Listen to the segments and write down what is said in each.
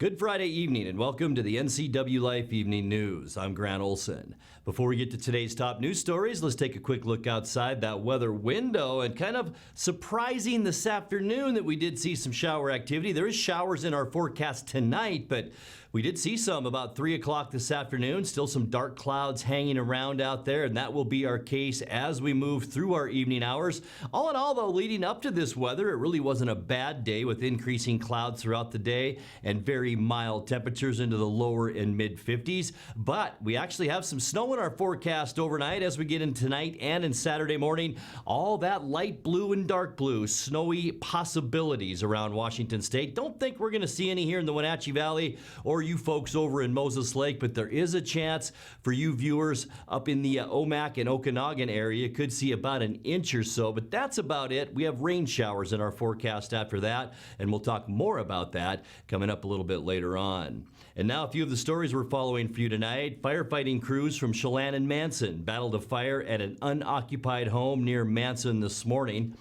Good Friday evening and welcome to the NCWLIFE Evening News. I'm Grant Olson. Before we get to today's top news stories, let's take a quick look outside that weather window. And kind of surprising this afternoon that we did see some shower activity. There is showers in our forecast tonight, but we did see some about 3 o'clock this afternoon. Still some dark clouds hanging around out there, and that will be our case as we move through our evening hours. All in all, though, leading up to this weather, it really wasn't a bad day with increasing clouds throughout the day and very mild temperatures into the lower and mid 50s. But we actually have some snow in our forecast overnight as we get in tonight and in Saturday morning. All that light blue and dark blue, snowy possibilities around Washington State. Don't think we're going to see any here in the Wenatchee Valley or you folks over in Moses Lake, but there is a chance for you viewers up in the Omak and Okanagan area. Could see about an inch or so, but that's about it. We have rain showers in our forecast after that, and we'll talk more about that coming up a little bit later on. And now a few of the stories we're following for you tonight. Firefighting crews from Chelan and Manson battled a fire at an unoccupied home near Manson this morning.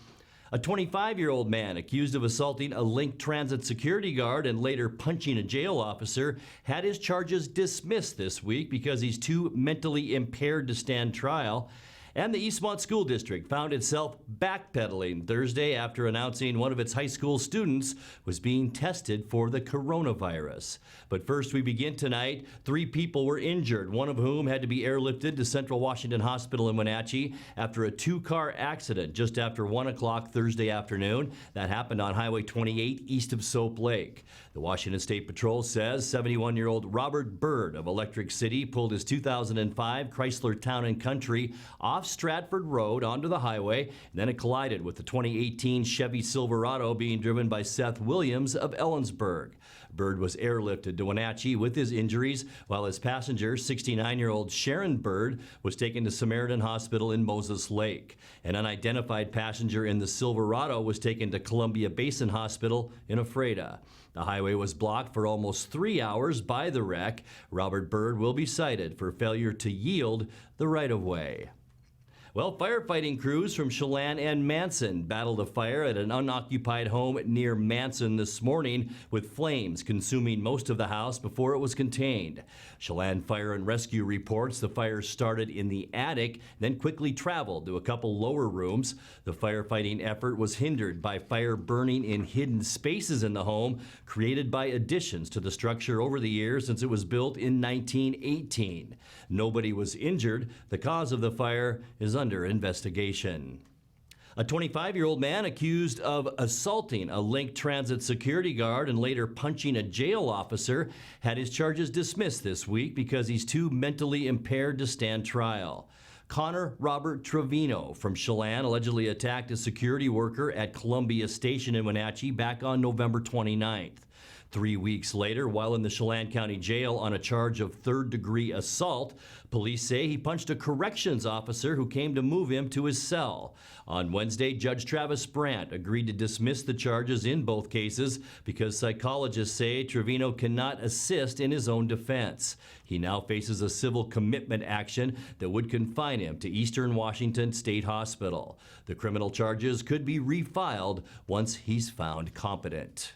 A 25-year-old man accused of assaulting a Link Transit security guard and later punching a jail officer had his charges dismissed this week because he's too mentally impaired to stand trial. And the Eastmont School District found itself backpedaling Thursday after announcing one of its high school students was being tested for the coronavirus. But first, we begin tonight. 3 people were injured, one of whom had to be airlifted to Central Washington Hospital in Wenatchee after a 2-car accident just after 1 o'clock Thursday afternoon. That happened on Highway 28 east of Soap Lake. The Washington State Patrol says 71-year-old Robert Bird of Electric City pulled his 2005 Chrysler Town & Country off Stratford Road onto the highway, and then it collided with the 2018 Chevy Silverado being driven by Seth Williams of Ellensburg. Bird was airlifted to Wenatchee with his injuries, while his passenger, 69-year-old Sharon Bird, was taken to Samaritan Hospital in Moses Lake. An unidentified passenger in the Silverado was taken to Columbia Basin Hospital in Ephrata. The highway was blocked for almost 3 hours by the wreck. Robert Bird will be cited for failure to yield the right-of-way. Well, firefighting crews from Chelan and Manson battled a fire at an unoccupied home near Manson this morning, with flames consuming most of the house before it was contained. Chelan Fire and Rescue reports the fire started in the attic, then quickly traveled to a couple lower rooms. The firefighting effort was hindered by fire burning in hidden spaces in the home, created by additions to the structure over the years since it was built in 1918. Nobody was injured. The cause of the fire is under investigation. A 25-year-old man accused of assaulting a Link Transit security guard and later punching a jail officer had his charges dismissed this week because he's too mentally impaired to stand trial. Connor Robert Trevino from Chelan allegedly attacked a security worker at Columbia Station in Wenatchee back on November 29th. 3 weeks later, while in the Chelan County Jail on a charge of third-degree assault, police say he punched a corrections officer who came to move him to his cell. On Wednesday, Judge Travis Brandt agreed to dismiss the charges in both cases because psychologists say Trevino cannot assist in his own defense. He now faces a civil commitment action that would confine him to Eastern Washington State Hospital. The criminal charges could be refiled once he's found competent.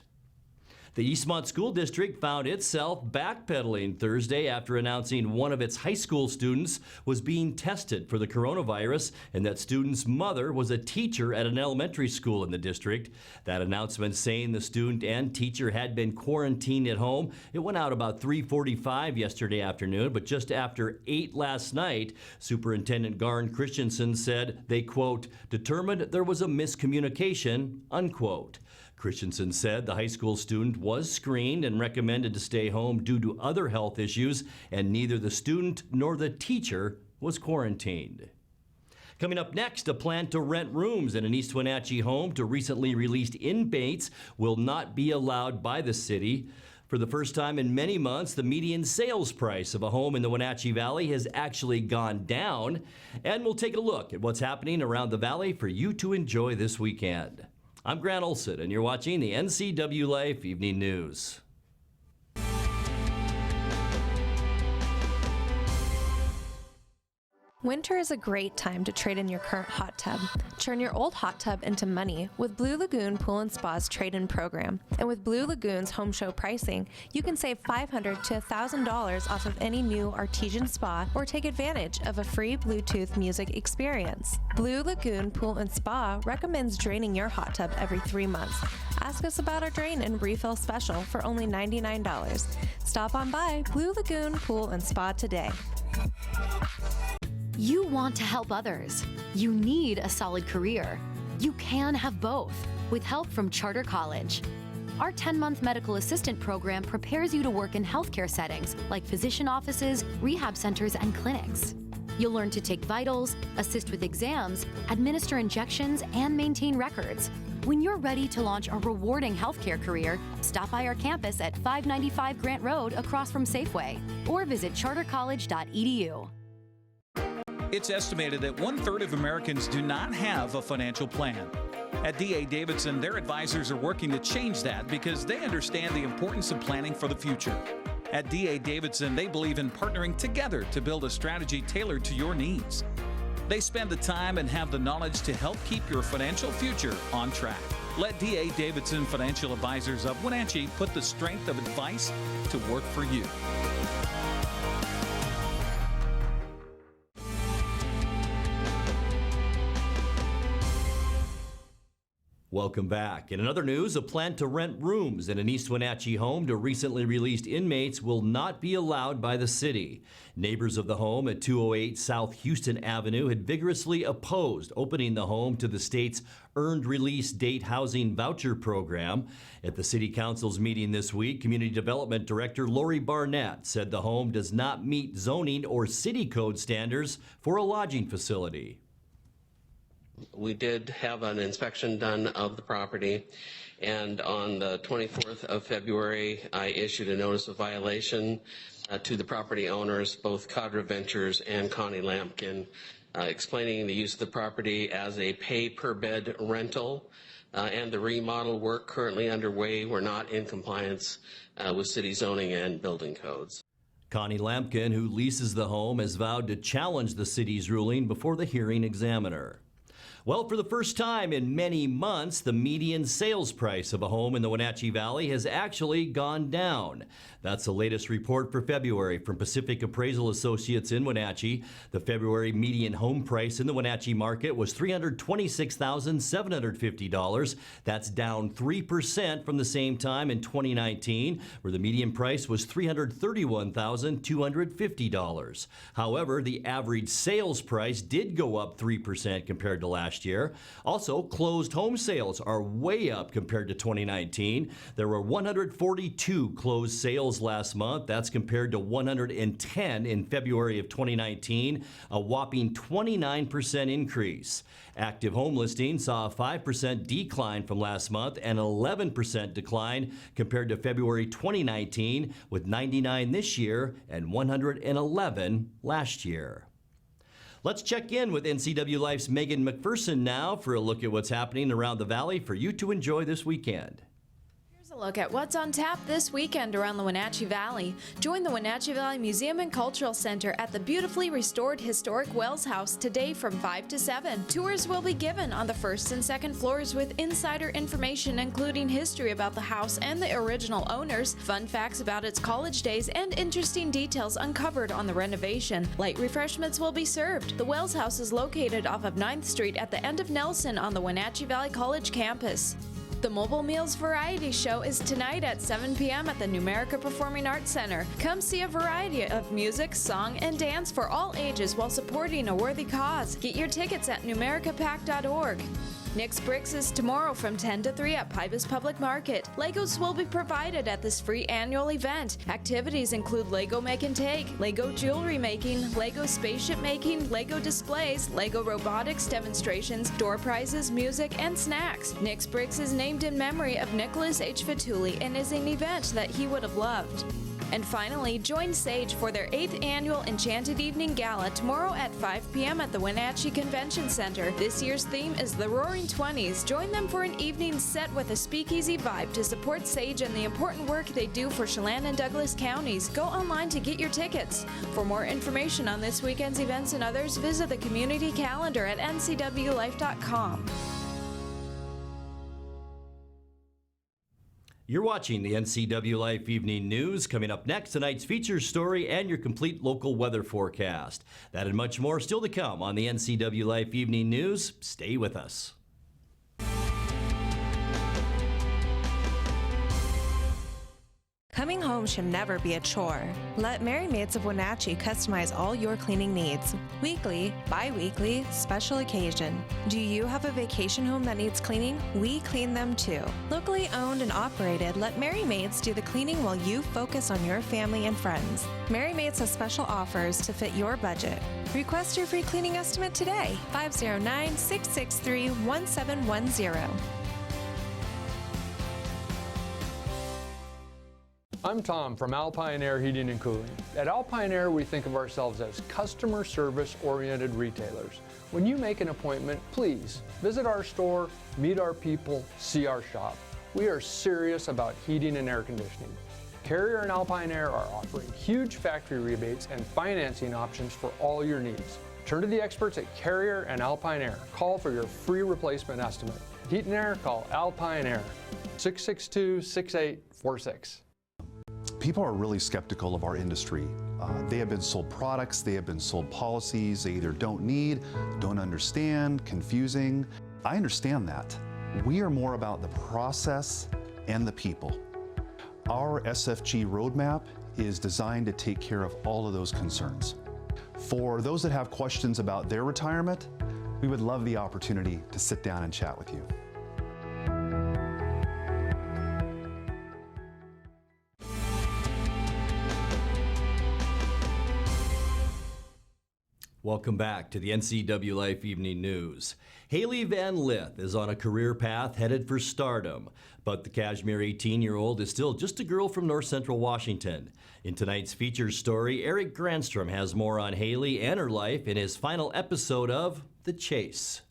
The Eastmont School District found itself backpedaling Thursday after announcing one of its high school students was being tested for the coronavirus, and that student's mother was a teacher at an elementary school in the district. That announcement saying the student and teacher had been quarantined at home. It went out about 3:45 yesterday afternoon, but just after 8 last night, Superintendent Garn Christensen said they, quote, determined there was a miscommunication, unquote. Christensen said the high school student was screened and recommended to stay home due to other health issues, and neither the student nor the teacher was quarantined. Coming up next, a plan to rent rooms in an East Wenatchee home to recently released inmates will not be allowed by the city. For the first time in many months, the median sales price of a home in the Wenatchee Valley has actually gone down. And we'll take a look at what's happening around the valley for you to enjoy this weekend. I'm Grant Olson, and you're watching the NCWLIFE Evening News. Winter is a great time to trade in your current hot tub. Turn your old hot tub into money with Blue Lagoon Pool & Spa's trade-in program. And with Blue Lagoon's home show pricing, you can save $500 to $1,000 off of any new artesian spa or take advantage of a free Bluetooth music experience. Blue Lagoon Pool & Spa recommends draining your hot tub every 3 months. Ask us about our drain and refill special for only $99. Stop on by Blue Lagoon Pool & Spa today. You want to help others. You need a solid career. You can have both with help from Charter College. Our 10-month medical assistant program prepares you to work in healthcare settings like physician offices, rehab centers, and clinics. You'll learn to take vitals, assist with exams, administer injections, and maintain records. When you're ready to launch a rewarding healthcare career, stop by our campus at 595 Grant Road across from Safeway or visit chartercollege.edu. It's estimated that 1/3 of Americans do not have a financial plan. At D.A. Davidson, their advisors are working to change that because they understand the importance of planning for the future. At D.A. Davidson, they believe in partnering together to build a strategy tailored to your needs. They spend the time and have the knowledge to help keep your financial future on track. Let D.A. Davidson Financial Advisors of Wenatchee put the strength of advice to work for you. Welcome back. In other news, a plan to rent rooms in an East Wenatchee home to recently released inmates will not be allowed by the city. Neighbors of the home at 208 South Houston Avenue had vigorously opposed opening the home to the state's Earned Release Date Housing Voucher Program. At the City Council's meeting this week, Community Development Director Lori Barnett said the home does not meet zoning or city code standards for a lodging facility. We did have an inspection done of the property, and on the 24th of February, I issued a notice of violation to the property owners, both Cadre Ventures and Connie Lampkin, explaining the use of the property as a pay-per-bed rental, and the remodel work currently underway were not in compliance with city zoning and building codes. Connie Lampkin, who leases the home, has vowed to challenge the city's ruling before the hearing examiner. Well, for the first time in many months, the median sales price of a home in the Wenatchee Valley has actually gone down. That's the latest report for February from Pacific Appraisal Associates in Wenatchee. The February median home price in the Wenatchee market was $326,750. That's down 3% from the same time in 2019, where the median price was $331,250. However, the average sales price did go up 3% compared to last year. Also, closed home sales are way up compared to 2019. There were 142 closed sales last month. That's compared to 110 in February of 2019, a whopping 29% increase. Active home listings saw a 5% decline from last month and an 11% decline compared to February 2019, with 99 this year and 111 last year. Let's check in with NCWLIFE's Megan McPherson now for a look at what's happening around the valley for you to enjoy this weekend. Here's a look at what's on tap this weekend around the Wenatchee Valley. Join the Wenatchee Valley Museum and Cultural Center at the beautifully restored historic Wells House today from 5 to 7. Tours will be given on the first and second floors with insider information including history about the house and the original owners, fun facts about its college days, and interesting details uncovered on the renovation. Light refreshments will be served. The Wells House is located off of 9th Street at the end of Nelson on the Wenatchee Valley College campus. The Mobile Meals Variety Show is tonight at 7 p.m. at the Numerica Performing Arts Center. Come see a variety of music, song, and dance for all ages while supporting a worthy cause. Get your tickets at numericapac.org. Nick's Bricks is tomorrow from 10 to 3 at Pybus Public Market. Legos will be provided at this free annual event. Activities include Lego Make and Take, Lego Jewelry Making, Lego Spaceship Making, Lego Displays, Lego Robotics demonstrations, door prizes, music, and snacks. Nick's Bricks is named in memory of Nicholas H. Fatuli and is an event that he would have loved. And finally, join Sage for their 8th annual Enchanted Evening Gala tomorrow at 5 p.m. at the Wenatchee Convention Center. This year's theme is The Roaring 1920s. Join them for an evening set with a speakeasy vibe to support Sage and the important work they do for Chelan and Douglas counties. Go online to get your tickets. For more information on this weekend's events and others, visit the community calendar at ncwlife.com. You're watching the NCWLIFE Evening News. Coming up next, tonight's feature story and your complete local weather forecast. That and much more still to come on the NCWLIFE Evening News. Stay with us. Coming home should never be a chore. Let Merry Maids of Wenatchee customize all your cleaning needs. Weekly, bi-weekly, special occasion. Do you have a vacation home that needs cleaning? We clean them too. Locally owned and operated, let Merry Maids do the cleaning while you focus on your family and friends. Merry Maids has special offers to fit your budget. Request your free cleaning estimate today. 509-663-1710. I'm Tom from Alpine Air Heating and Cooling. At Alpine Air, we think of ourselves as customer service-oriented retailers. When you make an appointment, please visit our store, meet our people, see our shop. We are serious about heating and air conditioning. Carrier and Alpine Air are offering huge factory rebates and financing options for all your needs. Turn to the experts at Carrier and Alpine Air. Call for your free replacement estimate. Heat and air, call Alpine Air, 662-6846. People are really skeptical of our industry. They have been sold products, they have been sold policies they either don't need, don't understand, confusing. I understand that. We are more about the process and the people. Our SFG roadmap is designed to take care of all of those concerns. For those that have questions about their retirement, we would love the opportunity to sit down and chat with you. Welcome back to the NCWLIFE Evening News. Haley Van Lith is on a career path headed for stardom, but the Cashmere 18-year-old is still just a girl from North Central Washington. In tonight's feature story, Eric Granstrom has more on Haley and her life in his final episode of The Chase.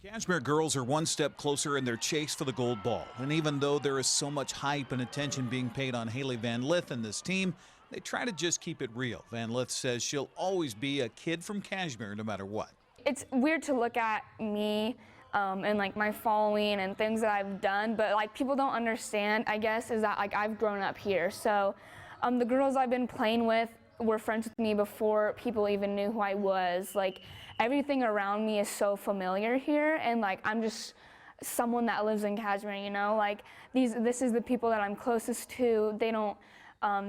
The Cashmere girls are one step closer in their chase for the gold ball, and even though there is so much hype and attention being paid on Haley Van Lith and this team, they try to just keep it real. Van Lith says she'll always be a kid from Cashmere no matter what. It's weird to look at me and like my following and things that I've done, but like people don't understand, I guess, is that like I've grown up here. So the girls I've been playing with were friends with me before people even knew who I was. Like everything around me is so familiar here, and like I'm just someone that lives in Cashmere, you know? Like this is the people that I'm closest to. They don't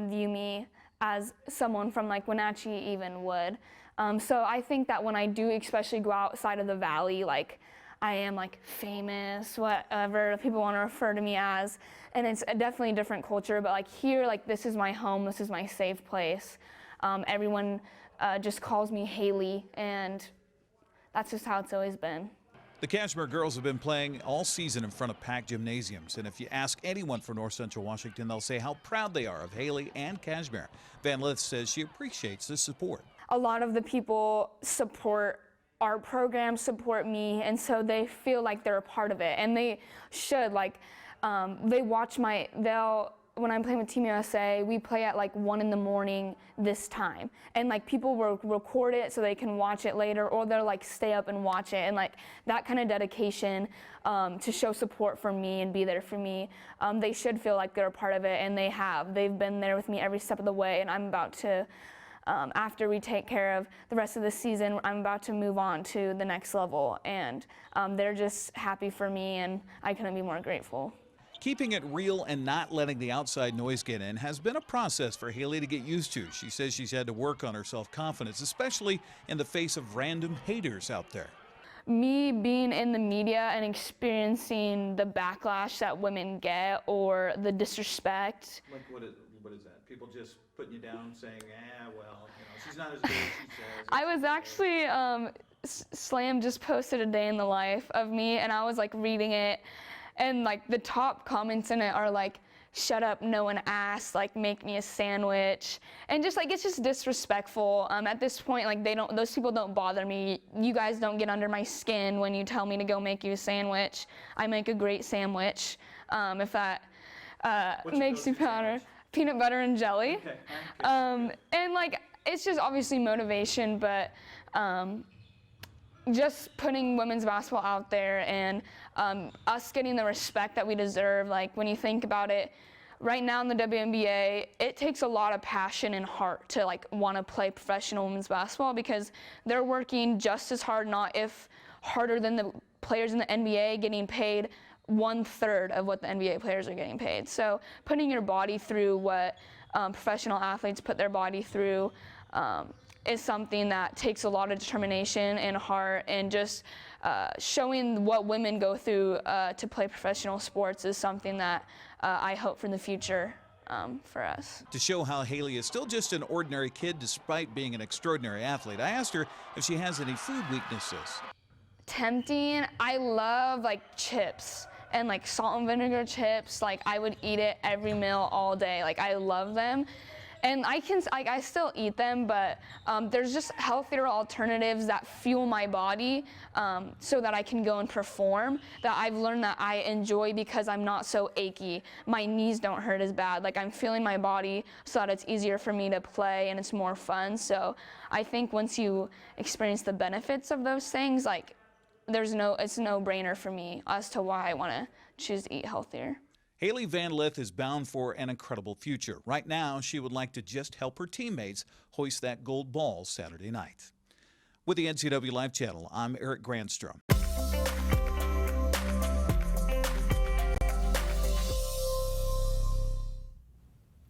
view me as someone from like Wenatchee even would. So I think that when I do especially go outside of the valley, like I am like famous, whatever people want to refer to me as, and it's definitely a different culture, but like here, like this is my home, this is my safe place. Everyone just calls me Haley, and that's just how it's always been. The Cashmere girls have been playing all season in front of packed gymnasiums, and if you ask anyone from North Central Washington, they'll say how proud they are of Haley and Cashmere. Van Lith says she appreciates the support. A lot of the people support our program, support me, and so they feel like they're a part of it, and they should. Like, they watch when I'm playing with Team USA, we play at like 1 in the morning this time. And like people will record it so they can watch it later, or they'll like stay up and watch it. And like that kind of dedication to show support for me and be there for me, they should feel like they're a part of it, and they have. They've been there with me every step of the way, and I'm about to, after we take care of the rest of the season, I'm about to move on to the next level. And they're just happy for me, and I couldn't be more grateful. Keeping it real and not letting the outside noise get in has been a process for Haley to get used to. She says she's had to work on her self-confidence, especially in the face of random haters out there. Me being in the media and experiencing the backlash that women get, or the disrespect. Like what is that? People just putting you down, saying, well, she's not as good as she says. I was actually, Slam just posted a day in the life of me, and I was like reading it. And like the top comments in it are like, shut up, no one asked, like make me a sandwich, and just like it's just disrespectful. At this point, like those people don't bother me. You guys don't get under my skin when you tell me to go make you a sandwich. I make a great sandwich. If that makes you prouder. Peanut butter and jelly. Okay. And like it's just obviously motivation, but just putting women's basketball out there and us getting the respect that we deserve. Like when you think about it, right now in the WNBA, it takes a lot of passion and heart to like want to play professional women's basketball, because they're working just as hard, not if harder than the players in the NBA, getting paid 1/3 of what the NBA players are getting paid. So putting your body through what professional athletes put their body through is something that takes a lot of determination and heart, and just showing what women go through to play professional sports is something that I hope for the future for us. To show how Haley is still just an ordinary kid despite being an extraordinary athlete, I asked her if she has any food weaknesses. Tempting, I love like chips and like salt and vinegar chips. Like I would eat it every meal all day. Like I love them. And I still eat them, but there's just healthier alternatives that fuel my body so that I can go and perform, that I've learned that I enjoy because I'm not so achy. My knees don't hurt as bad. Like I'm feeling my body so that it's easier for me to play and it's more fun. So I think once you experience the benefits of those things, like it's a no-brainer for me as to why I want to choose to eat healthier. Haley Van Lith is bound for an incredible future. Right now, she would like to just help her teammates hoist that gold ball Saturday night. With the NCW Life Channel, I'm Eric Granstrom.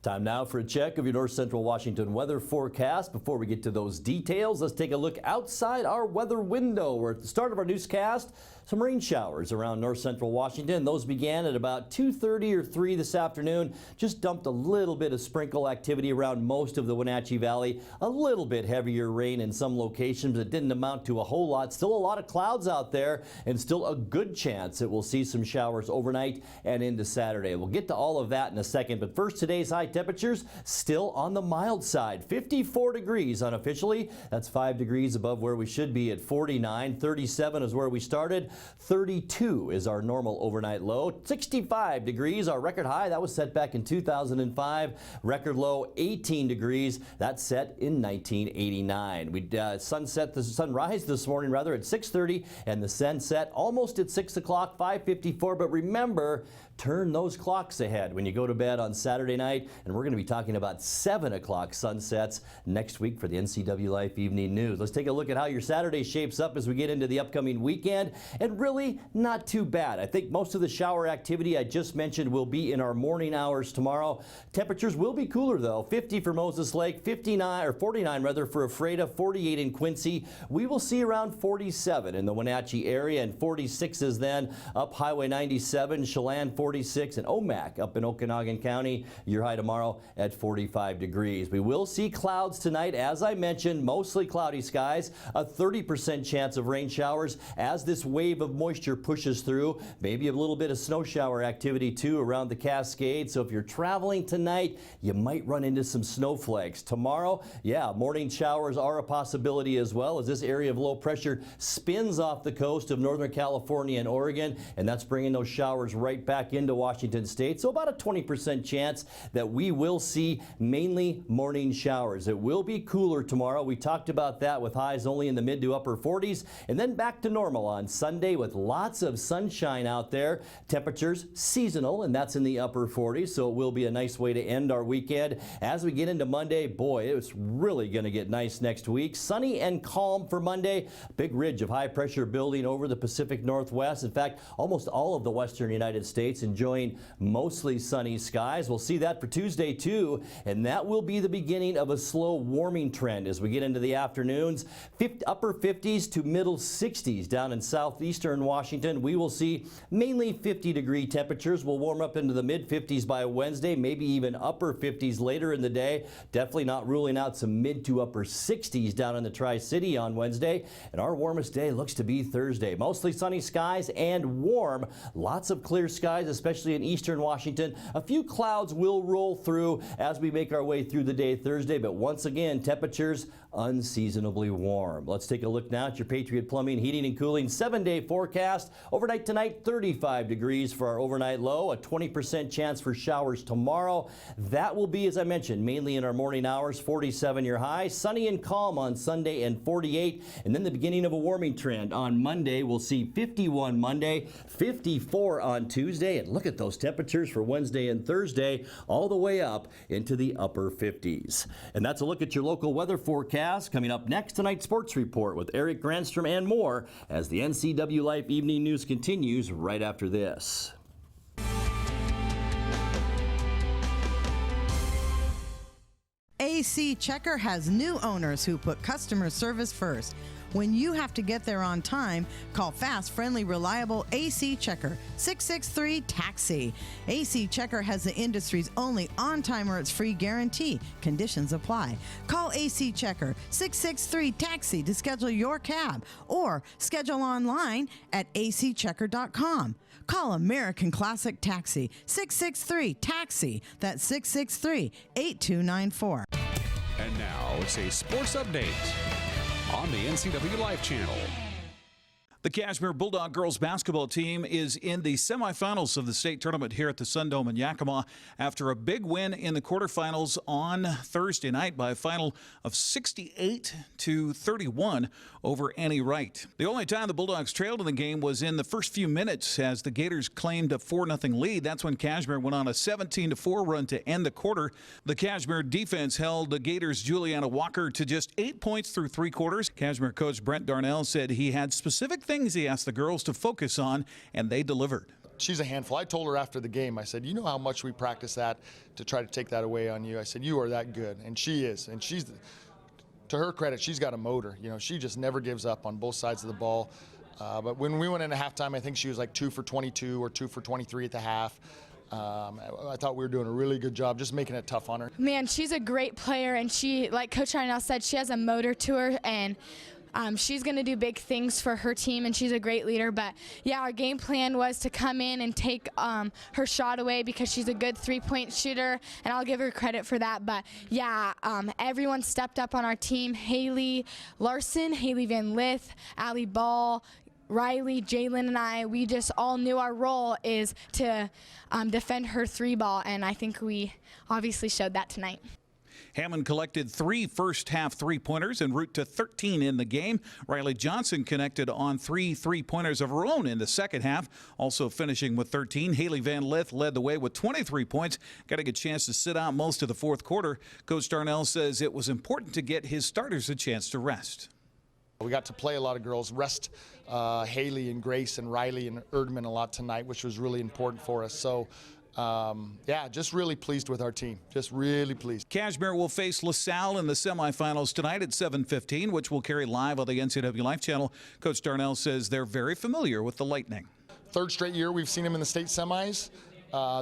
Time now for a check of your North Central Washington weather forecast. Before we get to those details, let's take a look outside our weather window. We're at the start of our newscast. Some rain showers around North Central Washington. Those began at about 2:30 or 3 this afternoon. Just dumped a little bit of sprinkle activity around most of the Wenatchee Valley. A little bit heavier rain in some locations, but it didn't amount to a whole lot. Still a lot of clouds out there, and still a good chance that we'll see some showers overnight and into Saturday. We'll get to all of that in a second, but first, today's high temperatures still on the mild side. 54 degrees unofficially. That's 5 degrees above where we should be at 49. 37 is where we started. 32 is our normal overnight low. 65 degrees, our record high. That was set back in 2005. Record low, 18 degrees. That's set in 1989. We sunrise this morning rather at 6:30, and the sunset almost at 6 o'clock, 5:54. But remember, turn those clocks ahead when you go to bed on Saturday night, and we're going to be talking about 7 o'clock sunsets next week for the NCW Life Evening News. Let's take a look at how your Saturday shapes up as we get into the upcoming weekend, and really not too bad. I think most of the shower activity I just mentioned will be in our morning hours tomorrow. Temperatures will be cooler though. 50 for Moses Lake, 49 rather for Ephrata, 48 in Quincy. We will see around 47 in the Wenatchee area, and 46s then up Highway 97, Chelan 46, and Omak up in Okanagan County. Your high tomorrow at 45 degrees. We will see clouds tonight, as I mentioned, mostly cloudy skies, a 30% chance of rain showers as this wave of moisture pushes through. Maybe a little bit of snow shower activity too around the Cascades. So if you're traveling tonight, you might run into some snowflakes. Tomorrow, yeah, morning showers are a possibility as well, as this area of low pressure spins off the coast of Northern California and Oregon, and that's bringing those showers right back into Washington State. So about a 20% chance that we will see mainly morning showers. It will be cooler tomorrow. We talked about that with highs only in the mid to upper 40s, and then back to normal on Sunday with lots of sunshine out there. Temperatures seasonal, and that's in the upper 40s, so it will be a nice way to end our weekend. As we get into Monday, boy, it's really going to get nice next week. Sunny and calm for Monday. Big ridge of high pressure building over the Pacific Northwest. In fact, almost all of the western United States enjoying mostly sunny skies. We'll see that for Tuesday. Tuesday too, and that will be the beginning of a slow warming trend as we get into the afternoons. Upper 50s to middle 60s down in southeastern Washington. We will see mainly 50-degree temperatures. We'll warm up into the mid-50s by Wednesday, maybe even upper 50s later in the day. Definitely not ruling out some mid to upper 60s down in the Tri-City on Wednesday. And our warmest day looks to be Thursday. Mostly sunny skies and warm. Lots of clear skies, especially in eastern Washington. A few clouds will roll through as we make our way through the day Thursday, but once again, temperatures unseasonably warm. Let's take a look now at your Patriot Plumbing, Heating and Cooling 7-day forecast. Overnight tonight, 35 degrees for our overnight low, a 20% chance for showers tomorrow. That will be, as I mentioned, mainly in our morning hours, 47 your high. Sunny and calm on Sunday and 48. And then the beginning of a warming trend on Monday. We'll see 51 Monday, 54 on Tuesday. And look at those temperatures for Wednesday and Thursday, all the way up into the upper 50s. And that's a look at your local weather forecast. Coming up next, tonight's sports report with Eric Granstrom and more as the NCWLIFE Evening News continues right after this. AC Checker has new owners who put customer service first. When you have to get there on time, call fast, friendly, reliable AC Checker, 663-TAXI. AC Checker has the industry's only on-time or it's free guarantee. Conditions apply. Call AC Checker, 663-TAXI to schedule your cab or schedule online at acchecker.com. Call American Classic Taxi, 663-TAXI. That's 663-8294. And now it's a sports update on the NCWLIFE channel. The Cashmere Bulldog girls basketball team is in the semifinals of the state tournament here at the Sun Dome in Yakima after a big win in the quarterfinals on Thursday night by a final of 68-31 over Annie Wright. The only time the Bulldogs trailed in the game was in the first few minutes as the Gators claimed a 4-0 lead. That's when Cashmere went on a 17-4 run to end the quarter. The Cashmere defense held the Gators' Juliana Walker to just 8 points through 3 quarters. Cashmere coach Brent Darnell said he had specific things he asked the girls to focus on, and they delivered. She's a handful. I told her after the game, I said, you know how much we practice that to try to take that away on you. I said, you are that good, and she is. And she's, to her credit, she's got a motor. You know, she just never gives up on both sides of the ball. But when we went into halftime, I think she was like 2 for 22 or 2 for 23 at the half. I thought we were doing a really good job just making it tough on her. Man, she's a great player, and she, like Coach Darnell said, she has a motor to her, and she's going to do big things for her team, and she's a great leader. But, yeah, our game plan was to come in and take her shot away because she's a good three-point shooter, and I'll give her credit for that. But, yeah, everyone stepped up on our team. Haley Larson, Haley Van Lith, Allie Ball, Riley, Jalen, and I, we just all knew our role is to defend her three ball, and I think we obviously showed that tonight. Hammond collected 3 first-half three-pointers en route to 13 in the game. Riley Johnson connected on 3 three-pointers of her own in the second half, also finishing with 13. Haley Van Lith led the way with 23 points. Got a good chance to sit out most of the fourth quarter. Coach Darnell says it was important to get his starters a chance to rest. We got to play a lot of girls, rest Haley and Grace and Riley and Erdman a lot tonight, which was really important for us. So, yeah, just really pleased with our team. Just really pleased. Cashmere will face LaSalle in the semifinals tonight at 7:15, which will carry live on the NCWLIFE channel. Coach Darnell says they're very familiar with the Lightning. 3rd straight year we've seen them in the state semis.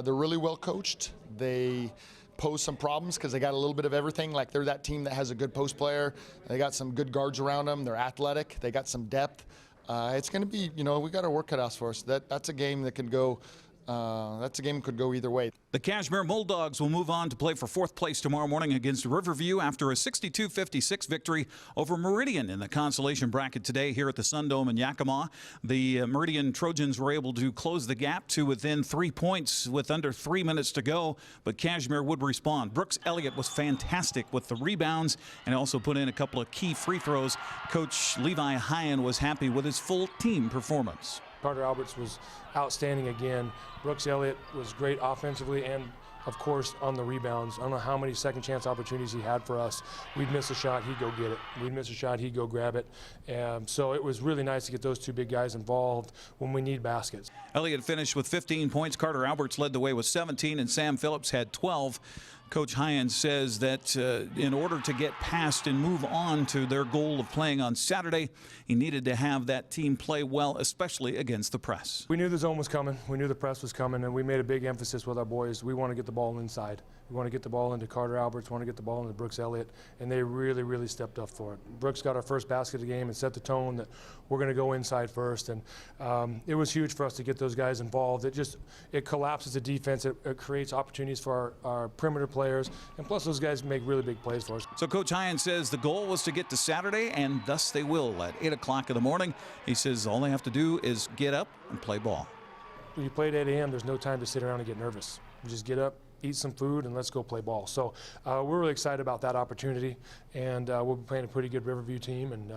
They're really well coached. They pose some problems because they got a little bit of everything. Like, they're that team that has a good post player. They got some good guards around them. They're athletic. They got some depth. It's going to be, you know, we got our work cut out for us. That's a game that can go. That's a game that could go either way. The Cashmere Bulldogs will move on to play for 4th place tomorrow morning against Riverview after a 62-56 victory over Meridian in the consolation bracket today here at the Sun Dome in Yakima. The Meridian Trojans were able to close the gap to within 3 points with under 3 minutes to go, but Cashmere would respond. Brooks Elliott was fantastic with the rebounds and also put in a couple of key free throws. Coach Levi Hyen was happy with his full team performance. Carter Alberts was outstanding again. Brooks Elliott was great offensively and of course, on the rebounds. I don't know how many second chance opportunities he had for us. We'd miss a shot, he'd go get it. We'd miss a shot, he'd go grab it. So it was really nice to get those two big guys involved when we need baskets. Elliott finished with 15 points. Carter Alberts led the way with 17, and Sam Phillips had 12. Coach Hyans says that in order to get past and move on to their goal of playing on Saturday, he needed to have that team play well, especially against the press. We knew the zone was coming. We knew the press was coming, and we made a big emphasis with our boys. We want to get the ball inside. We want to get the ball into Carter Alberts, want to get the ball into Brooks Elliott, and they really, really stepped up for it. Brooks got our first basket of the game and set the tone that we're going to go inside first, and it was huge for us to get those guys involved. It collapses the defense. It creates opportunities for our perimeter players, and plus those guys make really big plays for us. So Coach Hyans says the goal was to get to Saturday, and thus they will at 8 o'clock in the morning. He says all they have to do is get up and play ball. When you play at 8 a.m., there's no time to sit around and get nervous. You just get up, eat some food, and let's go play ball. So we're really excited about that opportunity, and we'll be playing a pretty good Riverview team, and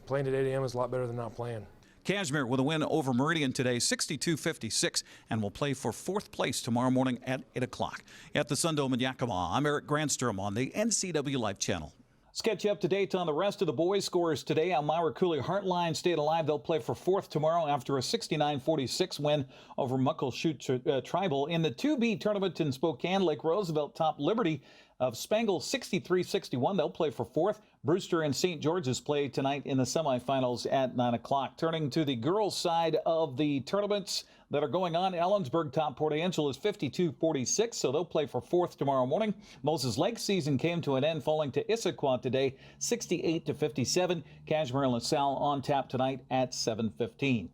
playing at 8 a.m. is a lot better than not playing. Cashmere with a win over Meridian today, 62-56, and will play for 4th place tomorrow morning at 8 o'clock. At the Sundome in Yakima, I'm Eric Granstrom on the NCWLIFE channel. Sketch up to date on the rest of the boys' scores today. Elmira Cooley Heartline stayed alive. They'll play for 4th tomorrow after a 69-46 win over Muckleshoot Tribal. In the 2B tournament in Spokane, Lake Roosevelt topped Liberty of Spangle 63-61. They'll play for 4th. Brewster and St. George's play tonight in the semifinals at 9 o'clock. Turning to the girls' side of the tournaments that are going on, Ellensburg topped Port Angeles 52-46, so they'll play for 4th tomorrow morning. Moses Lake's season came to an end, falling to Issaquah today 68-57. Cashmere and LaSalle on tap tonight at 7:15.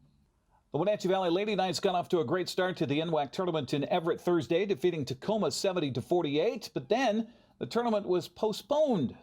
The Wenatchee Valley Lady Knights got off to a great start to the NWAC tournament in Everett Thursday, defeating Tacoma 70-48, but then the tournament was postponed.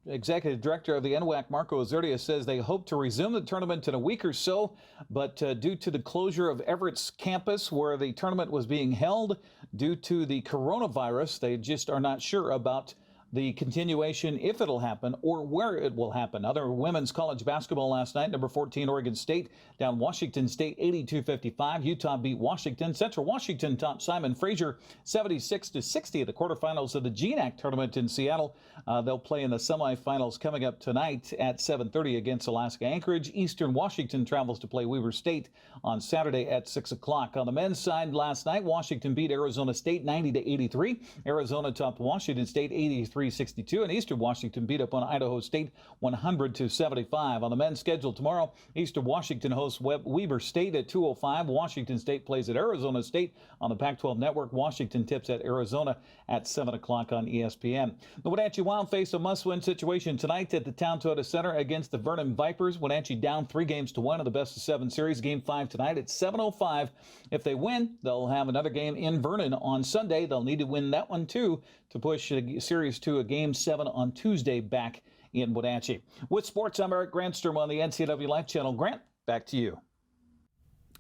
Executive Director of the NWAC, Marco Azurdia, says they hope to resume the tournament in a week or so, but due to the closure of Everett's campus where the tournament was being held, due to the coronavirus, they just are not sure about the continuation, if it'll happen or where it will happen. Other women's college basketball last night, number 14 Oregon State down Washington State 82-55. Utah beat Washington. Central Washington topped Simon Fraser 76-60 at the quarterfinals of the GNAC tournament in Seattle. They'll play in the semifinals coming up tonight at 7:30 against Alaska Anchorage. Eastern Washington travels to play Weber State on Saturday at 6 o'clock. On the men's side last night, Washington beat Arizona State 90-83. Arizona topped Washington State 83-62, and Eastern Washington beat up on Idaho State 100-75. On the men's schedule tomorrow, Eastern Washington hosts Weber State at 2:05. Washington State plays at Arizona State on the Pac-12 Network. Washington tips at Arizona at 7 o'clock on ESPN. The Wenatchee Wild face a must-win situation tonight at the Town Toyota Center against the Vernon Vipers. Wenatchee down 3-1 in the best-of-7 series. Game 5 tonight at 7:05. If they win, they'll have another game in Vernon on Sunday. They'll need to win that one, too, to push Series 2 a Game 7 on Tuesday back in Wenatchee. With sports, I'm Eric Granstrom on the NCWLIFE channel. Grant, back to you.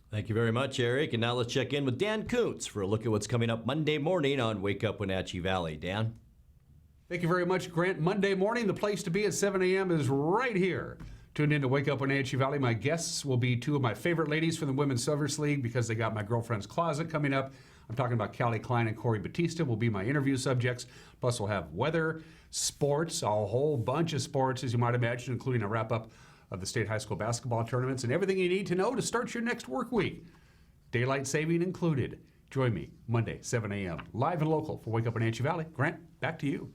Thank you very much, Eric. And now let's check in with Dan Kuntz for a look at what's coming up Monday morning on Wake Up Wenatchee Valley. Dan? Thank you very much, Grant. Monday morning, the place to be at 7 a.m. is right here. Tuned in to Wake Up Wenatchee Valley. My guests will be two of my favorite ladies from the Women's Silvers League because they got My Girlfriend's Closet coming up. I'm talking about Callie Klein and Corey Batista will be my interview subjects. Plus, we'll have weather, sports, a whole bunch of sports, as you might imagine, including a wrap-up of the state high school basketball tournaments and everything you need to know to start your next work week. Daylight saving included. Join me Monday, 7 a.m., live and local for Wake Up Wenatchee Valley. Grant, back to you.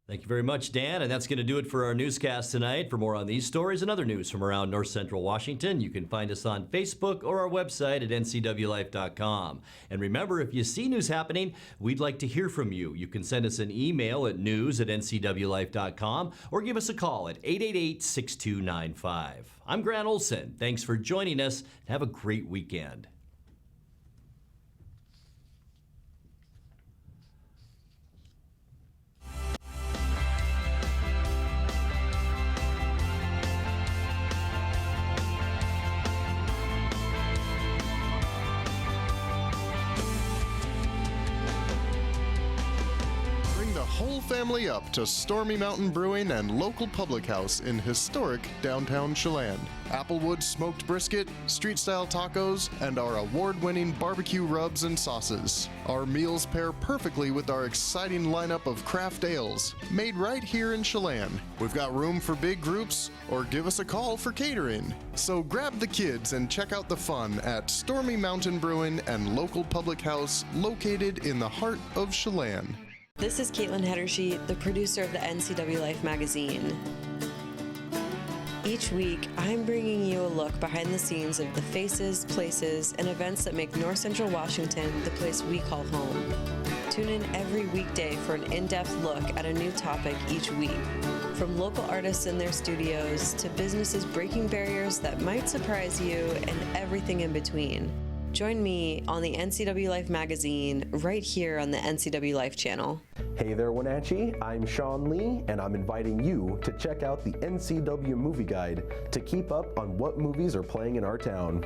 Thank you very much, Dan. And that's going to do it for our newscast tonight. For more on these stories and other news from around North Central Washington, you can find us on Facebook or our website at ncwlife.com. And remember, if you see news happening, we'd like to hear from you. You can send us an email at news@ncwlife.com or give us a call at 888-6295. I'm Grant Olson. Thanks for joining us. Have a great weekend. whole family up to Stormy Mountain Brewing and local public house in historic downtown Chelan. Applewood smoked brisket, street-style tacos, and our award-winning barbecue rubs and sauces. Our meals pair perfectly with our exciting lineup of craft ales, made right here in Chelan. We've got room for big groups, or give us a call for catering. So grab the kids and check out the fun at Stormy Mountain Brewing and local public house located in the heart of Chelan. This is Caitlin Hedershe, the producer of the NCWLIFE magazine. Each week, I'm bringing you a look behind the scenes of the faces, places, and events that make North Central Washington the place we call home. Tune in every weekday for an in-depth look at a new topic each week. From local artists in their studios to businesses breaking barriers that might surprise you and everything in between. Join me on the NCWLIFE magazine right here on the NCWLIFE channel. Hey there, Wenatchee. I'm Sean Lee, and I'm inviting you to check out the NCW Movie Guide to keep up on what movies are playing in our town.